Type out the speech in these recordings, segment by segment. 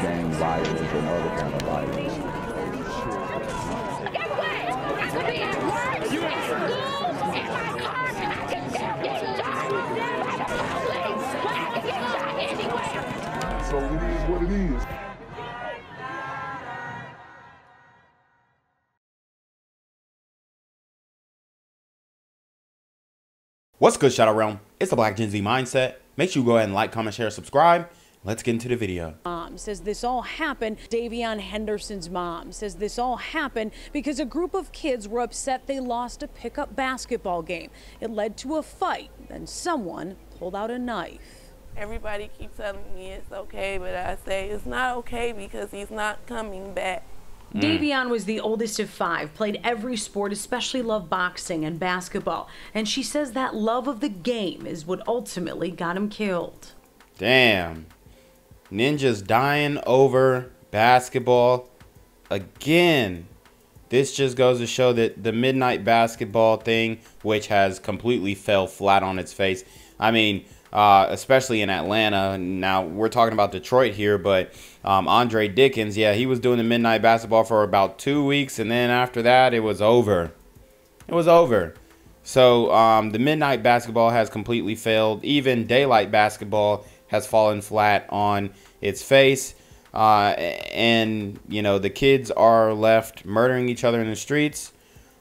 gang violence and other kind of violence. Guess what? I could be at work, at school, in my car. I can still get shot by the police, but I can get shot anywhere. So it is what it is. What's good, Shadow Realm? It's the Black Gen Z Mindset. Make sure you go ahead and like, comment, share, subscribe. Let's get into the video. Mom says this all happened. Davion Henderson's mom says this all happened because a group of kids were upset they lost a pickup basketball game. It led to a fight, then someone pulled out a knife. Everybody keeps telling me it's okay, but I say it's not okay because he's not coming back. Davion was the oldest of 5, played every sport, especially loved boxing and basketball. And she says that love of the game is what ultimately got him killed. Damn. Ninja's dying over basketball again. This just goes to show that the midnight basketball thing, which has completely fell flat on its face. I mean, especially in Atlanta. Now, we're talking about Detroit here, but Andre Dickens, yeah, he was doing the midnight basketball for about 2 weeks, and then after that, it was over. It was over. So, the midnight basketball has completely failed. Even daylight basketball has fallen flat on its face. And, you know, the kids are left murdering each other in the streets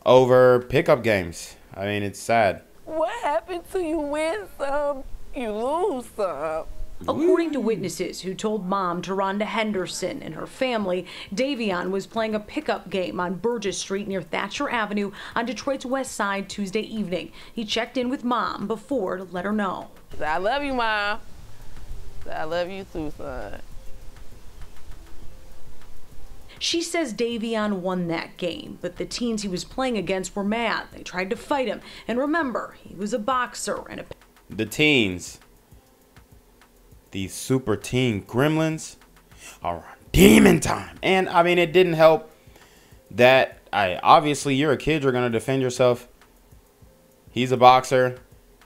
over pickup games. I mean, it's sad. What happened to you win some, you lose some? According to witnesses who told mom Taronda Henderson and her family, Davion was playing a pickup game on Burgess Street near Thatcher Avenue on Detroit's west side Tuesday evening. He checked in with mom before to let her know. I love you, Mom. I love you too, son. She says Davion won that game, but the teens he was playing against were mad. They tried to fight him. And remember, he was a boxer and a... The teens, these super teen gremlins, are on demon time. And I mean, it didn't help that obviously you're a kid, you're going to defend yourself. He's a boxer.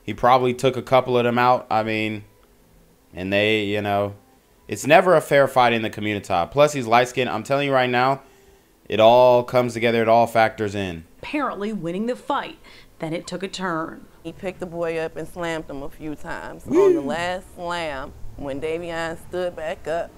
He probably took a couple of them out. I mean, and they, you know, it's never a fair fight in the community. Plus, he's light-skinned. I'm telling you right now, it all comes together. It all factors in. Apparently winning the fight. Then it took a turn. He picked the boy up and slammed him a few times. On the last slam, when Davion stood back up,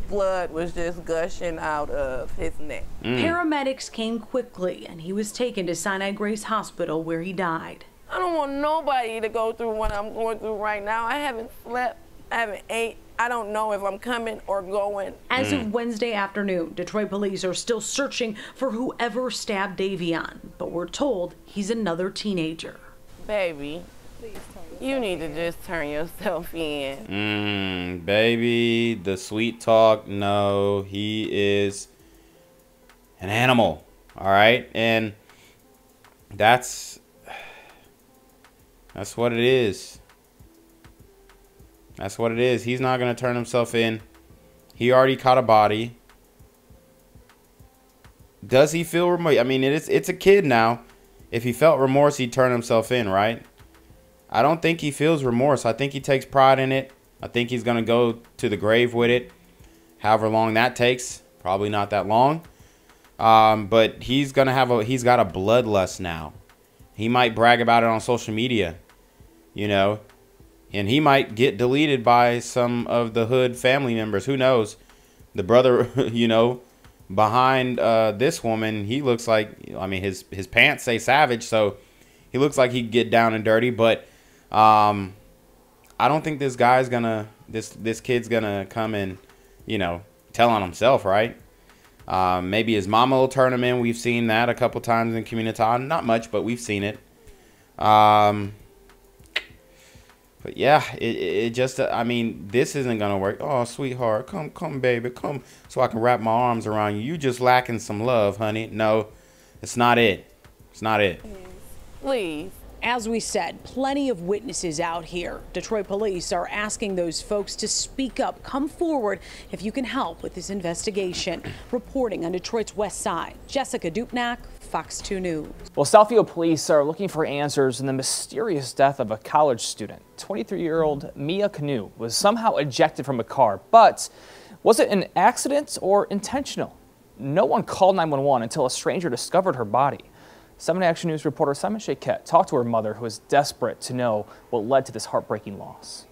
blood was just gushing out of his neck. Paramedics came quickly, and he was taken to Sinai Grace Hospital, where he died. I don't want nobody to go through what I'm going through right now. I haven't slept, I haven't ate. I don't know if I'm coming or going. As of Wednesday afternoon, Detroit police are still searching for whoever stabbed Davion, but we're told he's another teenager. Baby, you need to just turn yourself in. Baby, the sweet talk. No, he is an animal. All right, and that's what it is. That's what it is. He's not going to turn himself in. He already caught a body. Does he feel remorse? I mean, it's a kid now. If he felt remorse, he'd turn himself in, right? I don't think he feels remorse. I think he takes pride in it. I think he's going to go to the grave with it. However long that takes. Probably not that long. But he's got a bloodlust now. He might brag about it on social media, you know. And he might get deleted by some of the hood family members. Who knows? The brother, you know, behind this woman, he looks like, I mean, his pants say savage, so he looks like he'd get down and dirty. But I don't think this guy's gonna, this kid's gonna come and, you know, tell on himself, right? Maybe his mama will turn him in. We've seen that a couple times in community. Not much, but we've seen it. But yeah, it just, I mean, this isn't going to work. Oh, sweetheart, come, baby, come so I can wrap my arms around you. You just lacking some love, honey. No, it's not it. It's not it. Please. As we said, plenty of witnesses out here. Detroit police are asking those folks to speak up. Come forward if you can help with this investigation. Reporting on Detroit's west side, Jessica Dupnack, Fox 2 News. Well, Southfield police are looking for answers in the mysterious death of a college student. 23-year-old Mia Canoe was somehow ejected from a car, but Was it an accident or intentional? No one called 911 until a stranger discovered her body. 7 Action News reporter Simon Shakett talked to her mother, who is desperate to know what led to this heartbreaking loss.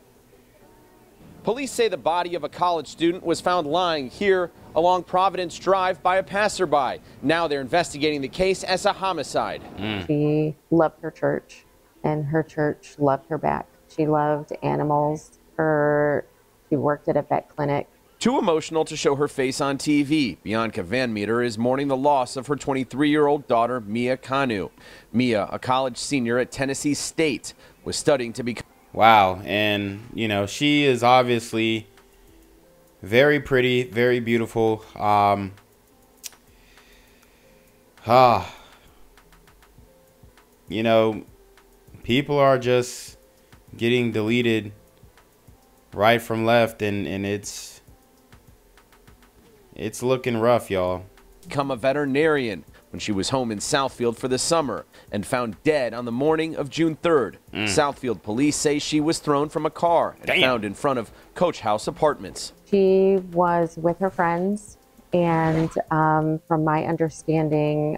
Police say the body of a college student was found lying here along Providence Drive by a passerby. Now they're investigating the case as a homicide. She loved her church, and her church loved her back. She loved animals. She worked at a vet clinic. Too emotional to show her face on TV, Bianca Van Meter is mourning the loss of her 23-year-old daughter, Mia Kanu. Mia, a college senior at Tennessee State, was studying to become... Wow, and, you know, she is obviously very pretty, very beautiful. You know, people are just getting deleted right from left, and it's looking rough, y'all. Become a veterinarian when she was home in Southfield for the summer and found dead on the morning of June 3rd. Southfield police say she was thrown from a car and found in front of Coach House Apartments. She was with her friends, and from my understanding,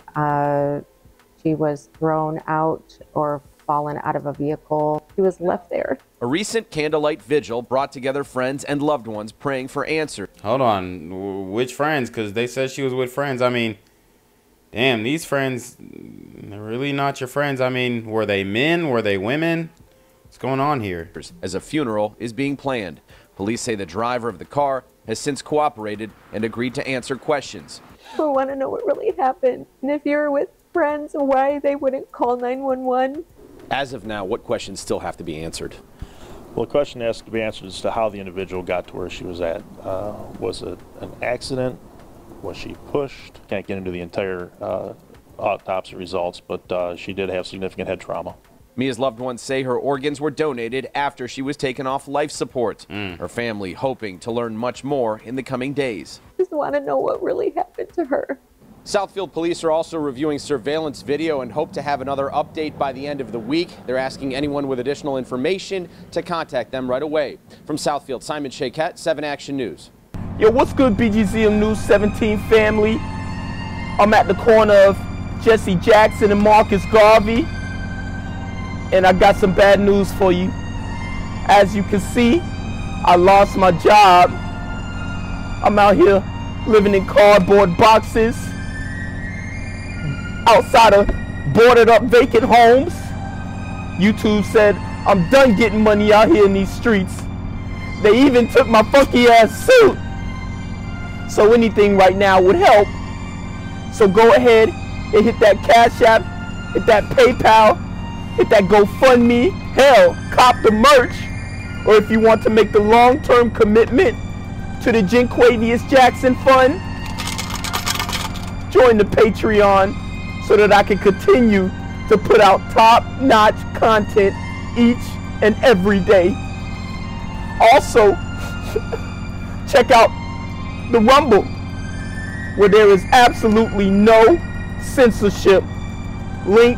she was thrown out or fallen out of a vehicle. She was left there. A recent candlelight vigil brought together friends and loved ones praying for answers. Hold on, which friends? Because they said she was with friends. I mean, damn, these friends, they're really not your friends. I mean, were they men? Were they women? What's going on here? As a funeral is being planned. Police say the driver of the car has since cooperated and agreed to answer questions. I want to know what really happened, and if you're with friends, why they wouldn't call 911. As of now, what questions still have to be answered? Well, the question has to be answered as to how the individual got to where she was at. Was it an accident? Was she pushed? Can't get into the entire autopsy results, but she did have significant head trauma. Mia's loved ones say her organs were donated after she was taken off life support. Her family hoping to learn much more in the coming days. Just want to know what really happened to her. Southfield police are also reviewing surveillance video and hope to have another update by the end of the week. They're asking anyone with additional information to contact them right away. From Southfield, Simon Shakett, 7 Action News. Yo, what's good, BGZM News 17 family? I'm at the corner of Jesse Jackson and Marcus Garvey, and I got some bad news for you. As you can see, I lost my job. I'm out here living in cardboard boxes outside of boarded up vacant homes. YouTube said I'm done getting money out here in these streets. They even took my funky ass suit. So anything right now would help. So go ahead and hit that Cash App, hit that PayPal, hit that GoFundMe. Hell, cop the merch. Or if you want to make the long-term commitment to the Jinquavius Jackson Fund, join the Patreon so that I can continue to put out top-notch content each and every day. Also, check out the Rumble, where there is absolutely no censorship. Link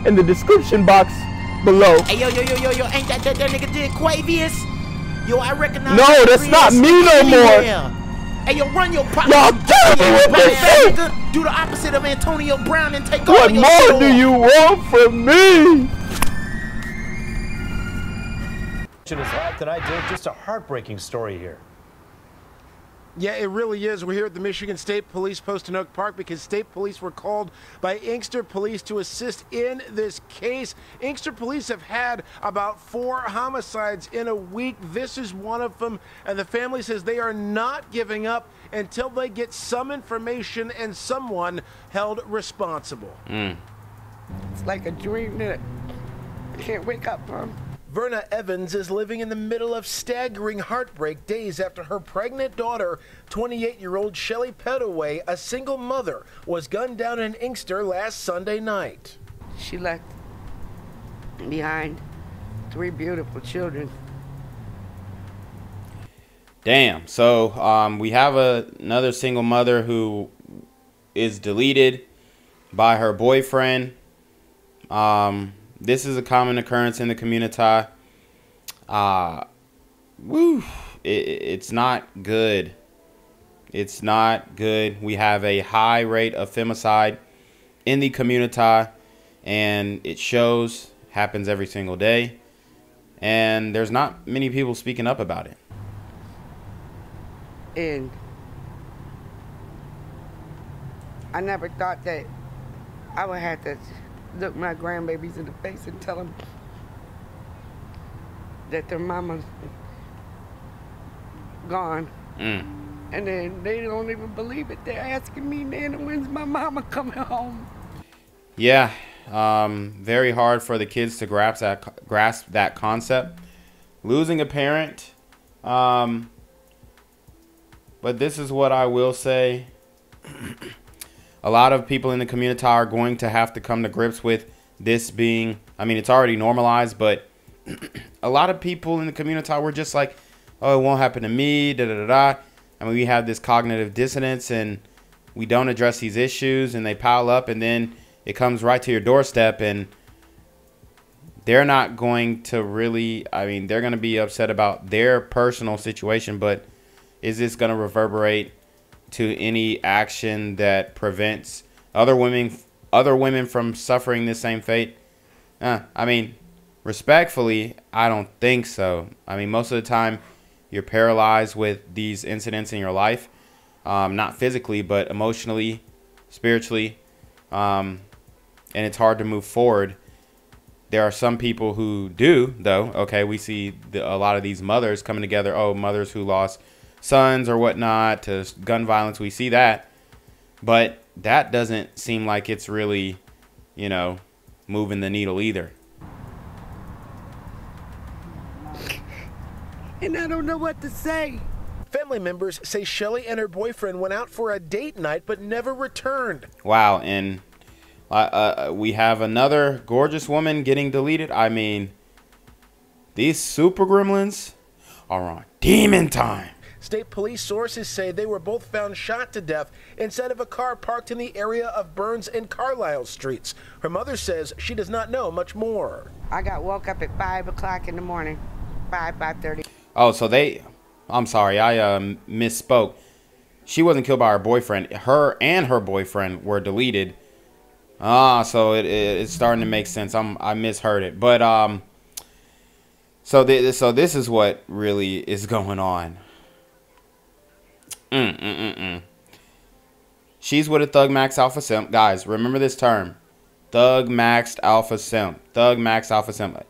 in the description box below. Hey, yo, ain't that nigga Jinquavius? Yo, I recognize. No, that's not me no more. Hey, yo, run your pocket. Y'all killing me with this shit. Do the opposite of Antonio Brown and take What all your more do you want from me? Tonight, Dave, just a heartbreaking story here. Yeah, it really is. We're here at the Michigan State Police Post in Oak Park because state police were called by Inkster Police to assist in this case. Inkster Police have had about 4 homicides in a week. This is one of them, and the family says they are not giving up until they get some information and someone held responsible. It's like a dream that I can't wake up from. Verna Evans is living in the middle of staggering heartbreak days after her pregnant daughter, 28-year-old Shelly Pettaway, a single mother, was gunned down in Inkster last Sunday night. She left behind 3 beautiful children. Damn. So we have another single mother who is deleted by her boyfriend. This is a common occurrence in the community. It's not good. It's not good. We have a high rate of femicide in the community, and it shows, happens every single day, and there's not many people speaking up about it. And I never thought that I would have to look my grandbabies in the face and tell them that their mama's gone. And then they don't even believe it. They're asking me, Nana, when's my mama coming home? Yeah, very hard for the kids to grasp that concept. Losing a parent. But this is what I will say. A lot of people in the community are going to have to come to grips with this being, I mean, it's already normalized, but a lot of people in the community were just like, oh, it won't happen to me, da da da da. I mean, we have this cognitive dissonance and we don't address these issues and they pile up and then it comes right to your doorstep and they're not going to really, I mean, they're going to be upset about their personal situation, but is this going to reverberate to any action that prevents other women from suffering the same fate? I mean, respectfully, I don't think so. I mean, most of the time you're paralyzed with these incidents in your life, not physically, but emotionally, spiritually, and it's hard to move forward. There are some people who do, though. Okay, we see a lot of these mothers coming together. Oh, mothers who lost sons or whatnot to gun violence. We see that. But that doesn't seem like it's really, you know, moving the needle either. And I don't know what to say. Family members say Shelly and her boyfriend went out for a date night but never returned. Wow, and we have another gorgeous woman getting deleted. I mean, these super gremlins are on demon time. State police sources say they were both found shot to death inside of a car parked in the area of Burns and Carlisle streets. Her mother says she does not know much more. I got woke up at 5 o'clock in the morning, 5:30. Oh, so I'm sorry, I misspoke. She wasn't killed by her boyfriend. Her and her boyfriend were deleted. So it's starting to make sense. I misheard it. But so this is what really is going on. She's with a Thug Max Alpha Simp. Guys, remember this term. Thug Maxed Alpha Simp. Thug Max Alpha Simp.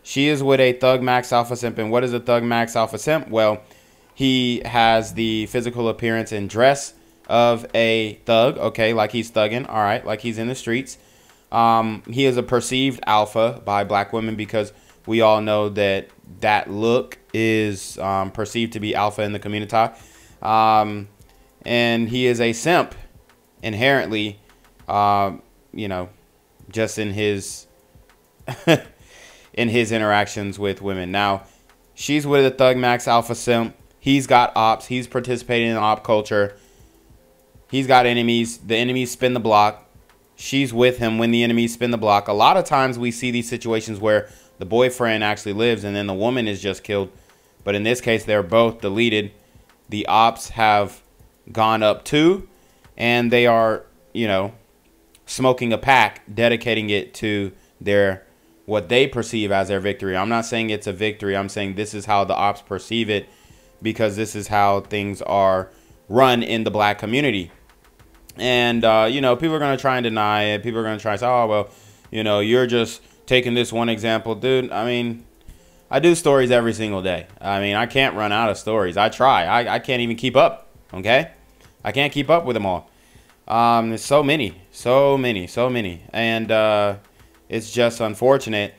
She is with a Thug Max Alpha Simp. And what is a Thug Max Alpha Simp? Well, he has the physical appearance and dress of a thug. Okay, like he's thugging. All right, like he's in the streets. He is a perceived alpha by black women because we all know that that look is perceived to be alpha in the community. And he is a simp inherently, you know, just in his in his interactions with women. Now, she's with a Thug Max Alpha Simp. He's got ops. He's participating in op culture. He's got enemies. The enemies spin the block. She's with him when the enemies spin the block. A lot of times we see these situations where the boyfriend actually lives and then the woman is just killed. But in this case, they're both deleted. The ops have gone up too, and they are, you know, smoking a pack, dedicating it to their what they perceive as their victory. I'm not saying it's a victory. I'm saying this is how the ops perceive it because this is how things are run in the black community. And, you know, people are going to try and deny it. People are going to try and say, oh, well, you know, you're just taking this one example. Dude, I mean, I do stories every single day. I mean, I can't run out of stories. I try. I can't even keep up, okay? I can't keep up with them all. There's so many. And it's just unfortunate.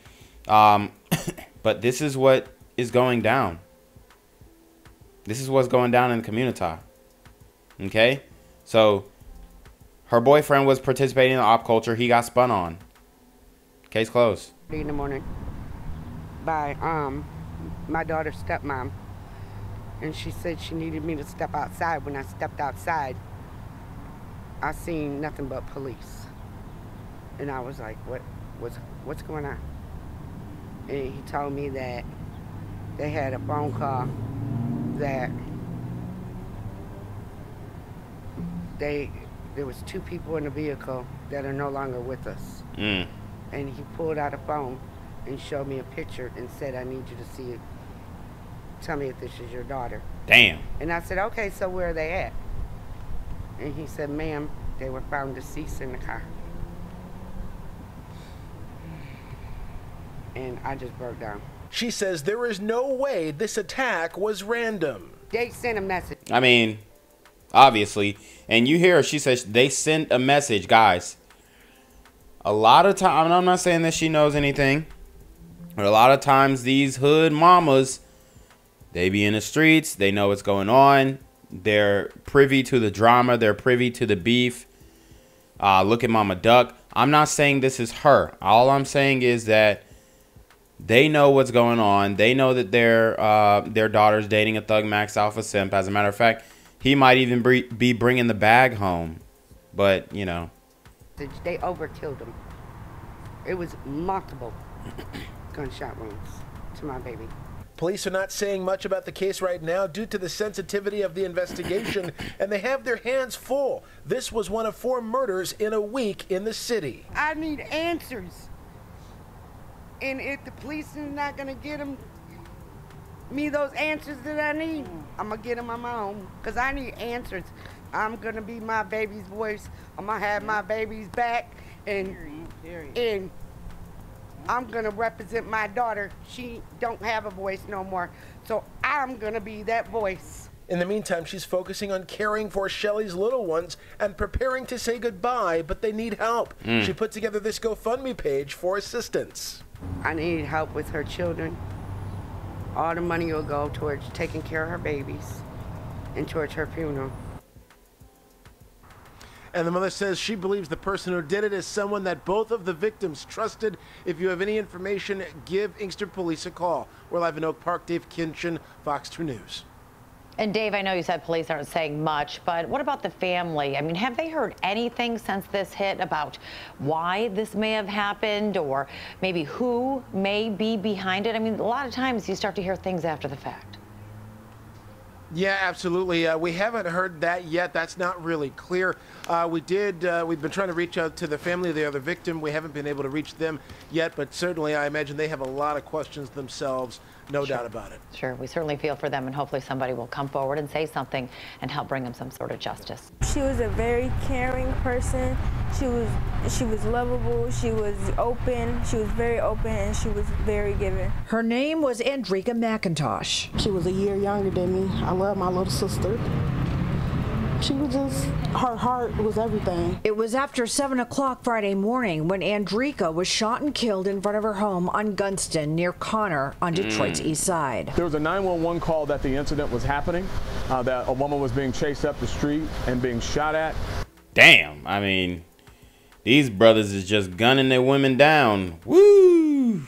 But this is what is going down. This is what's going down in the community. Okay? So, her boyfriend was participating in op culture. He got spun on. Case closed. In the morning by my daughter's stepmom. And she said she needed me to step outside. When I stepped outside, I seen nothing but police. And I was like, what's going on? And he told me that they had a phone call that there was 2 people in the vehicle that are no longer with us. Mm. And he pulled out a phone and showed me a picture and said, I need you to see it. Tell me if this is your daughter. Damn. And I said, okay, so where are they at? And he said, ma'am, they were found deceased in the car. And I just broke down. She says there is no way this attack was random. They sent a message. I mean, obviously. And you hear her, she says they sent a message, guys. A lot of times, I'm not saying that she knows anything, but a lot of times these hood mamas, they be in the streets, they know what's going on, they're privy to the drama, they're privy to the beef. Look at Mama Duck. I'm not saying this is her. All I'm saying is that they know what's going on. They know that their daughter's dating a Thug Max Alpha Simp. As a matter of fact, he might even be bringing the bag home. But, you know. They overkilled him. It was multiple gunshot wounds to my baby. Police are not saying much about the case right now due to the sensitivity of the investigation, and they have their hands full. This was one of 4 murders in a week in the city. I need answers. And if the police is not going to get me those answers that I need, I'm going to get them on my own. Because I need answers. I'm going to be my baby's voice. I'm going to have my baby's back. And I'm going to represent my daughter. She don't have a voice no more. So I'm going to be that voice. In the meantime, she's focusing on caring for Shelly's little ones and preparing to say goodbye, but they need help. She put together this GoFundMe page for assistance. I need help with her children. All the money will go towards taking care of her babies and towards her funeral. And the mother says she believes the person who did it is someone that both of the victims trusted. If you have any information, give Inkster Police a call. We're live in Oak Park. Dave Kinchin, Fox 2 News. And Dave, I know you said police aren't saying much, but what about the family? I mean, have they heard anything since this hit about why this may have happened or maybe who may be behind it? I mean, a lot of times you start to hear things after the fact. Yeah, absolutely. We haven't heard that yet. That's not really clear. We've been trying to reach out to the family of the other victim. We haven't been able to reach them yet, but certainly I imagine they have a lot of questions themselves. No doubt about it. Sure, we certainly feel for them, and hopefully somebody will come forward and say something and help bring them some sort of justice. She was a very caring person. She was lovable. She was open. She was very open, and she was very giving. Her name was Andrika McIntosh. She was a year younger than me. I love my little sister. She was just, her heart was everything. It was after 7 o'clock Friday morning when Andrika was shot and killed in front of her home on Gunston near Connor on Detroit's east side. There was a 911 call that the incident was happening, that a woman was being chased up the street and being shot at. Damn, I mean, these brothers is just gunning their women down. Woo!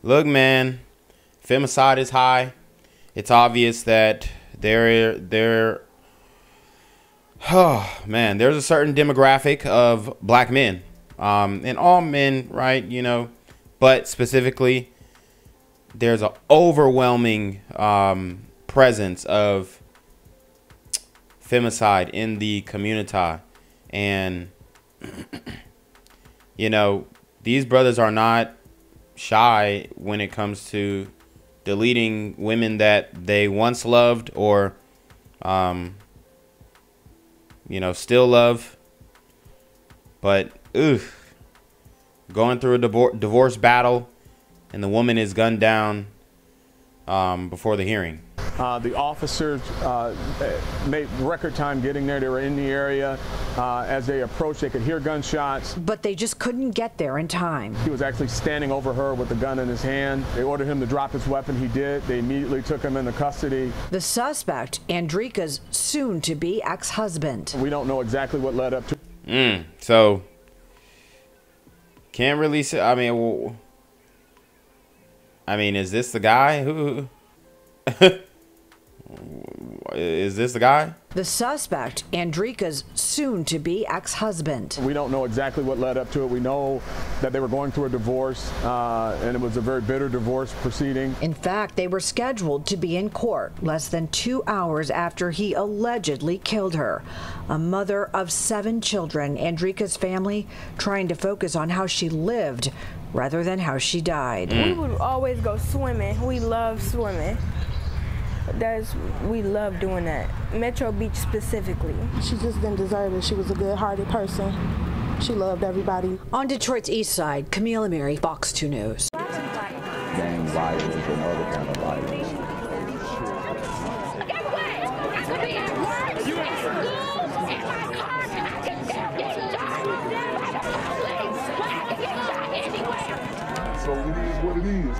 Look, man, femicide is high. It's obvious that oh man, there's a certain demographic of black men, and all men, right? You know, but specifically, there's an overwhelming presence of femicide in the community, and you know, these brothers are not shy when it comes to deleting women that they once loved or you know, still love, but going through a divorce battle, and the woman is gunned down before the hearing. The officers made record time getting there. They were in the area. As they approached, they could hear gunshots. But they just couldn't get there in time. He was actually standing over her with the gun in his hand. They ordered him to drop his weapon. He did. They immediately took him into custody. The suspect, Andrika's soon-to-be ex-husband. We don't know exactly what led up to. So, can't really say. I mean, is this the guy who? Is this the guy? The suspect, Andrika's soon-to-be ex-husband. We don't know exactly what led up to it. We know that they were going through a divorce, and it was a very bitter divorce proceeding. In fact, they were scheduled to be in court less than 2 hours after he allegedly killed her. A mother of 7 children, Andrika's family trying to focus on how she lived rather than how she died. We would always go swimming. We love swimming. We love doing that. Metro Beach specifically. She just didn't deserve it. She was a good-hearted person. She loved everybody. On Detroit's east side, Camila Mary, Fox 2 News. Gang violence and other kind of violence. Guess what? I could be at work, at school, in my car, and I can still get shot by the police. But I can get shot anywhere. So it is what it is.